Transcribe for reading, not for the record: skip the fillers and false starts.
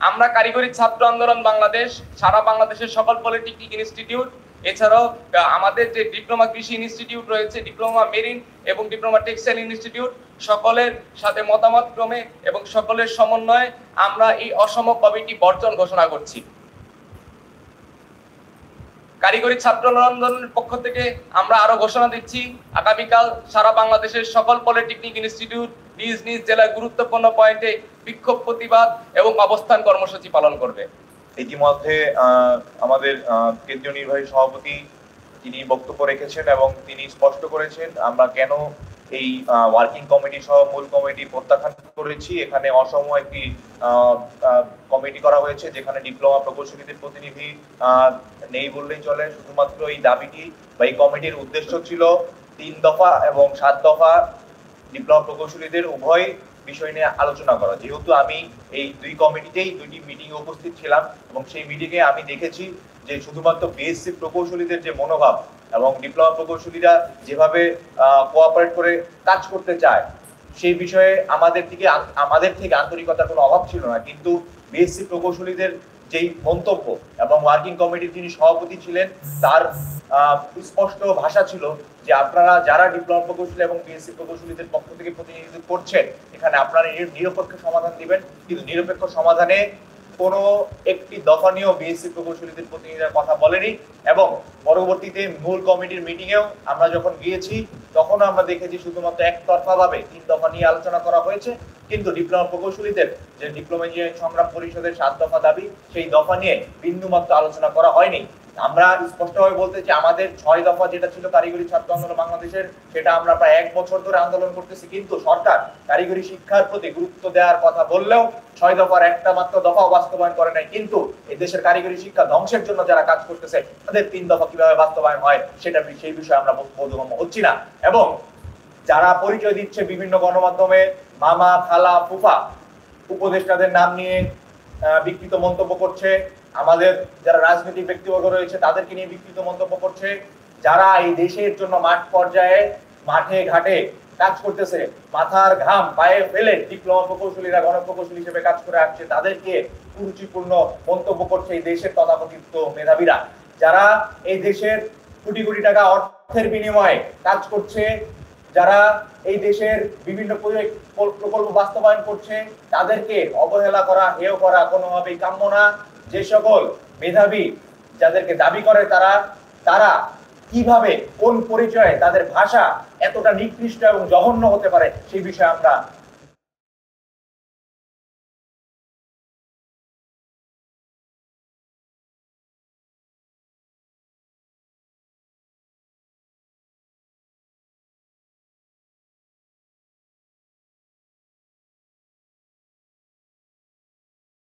আমরা কারিগরি ছাত্র আন্দোলন বাংলাদেশ সারা বাংলাদেশের সকল পলিটেকনিক ইনস্টিটিউট, এছাড়াও আমাদের যে ডিপ্লোমা কৃষি ইনস্টিটিউট রয়েছে, ডিপ্লোমা মেরিন এবং ডিপ্লোমা টেক্সটাইল ইনস্টিটিউট, সকলের সাথে মতামত ক্রমে এবং সকলের সমন্বয়ে আমরা এই অসম কমিটি বর্জন ঘোষণা করছি। কারিগরি ছাত্র আন্দোলনের পক্ষ থেকে আমরা আরো ঘোষণা দিচ্ছি, আগামীকাল সারা বাংলাদেশের সকল পলিটেকনিক ইনস্টিটিউট নিজ নিজ জেলায় গুরুত্বপূর্ণ পয়েন্টে বিক্ষোভ, প্রতিবাদ এবং অবস্থান কর্মসূচি পালন করবে। ইতিমধ্যে আমাদের কেন্দ্রীয় নির্বাহী সভাপতি তিনি বক্তব্য রেখেছেন এবং তিনি স্পষ্ট করেছেন আমরা কেন এই ওয়ার্কিং কমিটি সহ মূল কমিটি প্রত্যাখ্যান করেছি। এখানে অসম একটি কমিটি করা হয়েছে যেখানে ডিপ্লোমা প্রকৌশলীদের প্রতিনিধি নেই বললেই চলে। শুধুমাত্র এই দাবিটি বা এই কমিটির উদ্দেশ্য ছিল 3 দফা এবং 7 দফা ডিপ্লোমা প্রকৌশলীদের উভয় বিষয় নিয়ে আলোচনা করা। যেহেতু আমি এই দুই কমিটিতেই দুইটি মিটিং উপস্থিত ছিলাম এবং সেই মিটিংয়ে আমি দেখেছি যে শুধুমাত্র বিএসসি প্রকৌশলীদের যে মনোভাব এবং ডিপ্লোমা প্রকৌশলীরা যেভাবে কোঅপারেট করে কাজ করতে চায় সেই বিষয়ে আমাদের থেকে আন্তরিকতার কোনো অভাব ছিল না, কিন্তু বিএসসি প্রকৌশলীদের যেই মন্তব্য এবং ওয়ার্কিং কমিটির যিনি সভাপতি ছিলেন তার স্পষ্ট ভাষা ছিল যে আপনারা যারা ডিপ্লোমা প্রকৌশলী এবং বিএসসি প্রকৌশলীদের পক্ষ থেকে প্রতিনিধিত্ব করছেন এখানে আপনারা নিরপেক্ষ সমাধান দিবেন, কিন্তু নিরপেক্ষ সমাধানে কোনো একটি দফা নিয়েও বিএসসি প্রকৌশলীদের প্রতিনিধিরা কথা বলেনি। এবং পরবর্তীতে মূল কমিটির মিটিংয়েও আমরা যখন গিয়েছি তখন আমরা দেখেছি শুধুমাত্র একতরফা ভাবে 3 দফা নিয়ে আলোচনা করা হয়েছে, কিন্তু ডিপ্লোমা প্রকৌশলীদের যে ডিপ্লোমা ইঞ্জিনিয়ারিং সংগ্রাম পরিষদের 7 দফা দাবি সেই দফা নিয়ে বিন্দুমাত্র আলোচনা করা হয়নি। আমরা স্পষ্টভাবে বলতে চাই আমাদের 6 দফা যেটা ছিল কারিগরি ছাত্র আন্দোলন বাংলাদেশের, সেটা আমরা প্রায় 1 বছর ধরে আন্দোলন করতেছি, কিন্তু সরকার কারিগরি শিক্ষার প্রতি গুরুত্ব দেওয়ার কথা বললেও 6 দফার একটা মাত্র দফাও বাস্তবায়ন করে নাই। কিন্তু এই দেশের কারিগরি শিক্ষা ধ্বংসের জন্য যারা কাজ করতেছে তাদের 3 দফা কিভাবে বাস্তবায়ন হয় সেটা সেই বিষয়ে আমরা বোধগম্য হচ্ছি না। এবং যারা পরিচয় দিচ্ছে বিভিন্ন গণমাধ্যমে মামা, খালা, ফুফা, উপদেষ্টাদের নাম নিয়ে বিকৃত মন্তব্য করছে, আমাদের যারা রাজনৈতিক ব্যক্তিবর্গ রয়েছে তাদেরকে নিয়ে বিকৃত মন্তব্য করছে, যারা এই দেশের জন্য মাঠ পর্যায়ে মাঠে ঘাটে কাজ করতেছে, মাথার ঘাম পায়ে ফেলে ডিপ্লোমা প্রকৌশলীরা গণপ্রকৌশলী হিসেবে কাজ করে আসছে, তাদেরকে কুরুচিপূর্ণ মন্তব্য করছে এই দেশের তথাকথিত মেধাবীরা, যারা এই দেশের কোটি কোটি টাকা অর্থের বিনিময়ে কাজ করছে, যারা এই দেশের বিভিন্ন প্রকল্প বাস্তবায়ন করছে, তাদেরকে অবহেলা করা, হেয় করা কোনোভাবেই কাম্য না। যে সকল মেধাবী যাদেরকে দাবি করে তারা কিভাবে কোন পরিচয়ে তাদের ভাষা এতটা নিকৃষ্ট এবং জঘন্য হতে পারে সেই বিষয়ে আমরা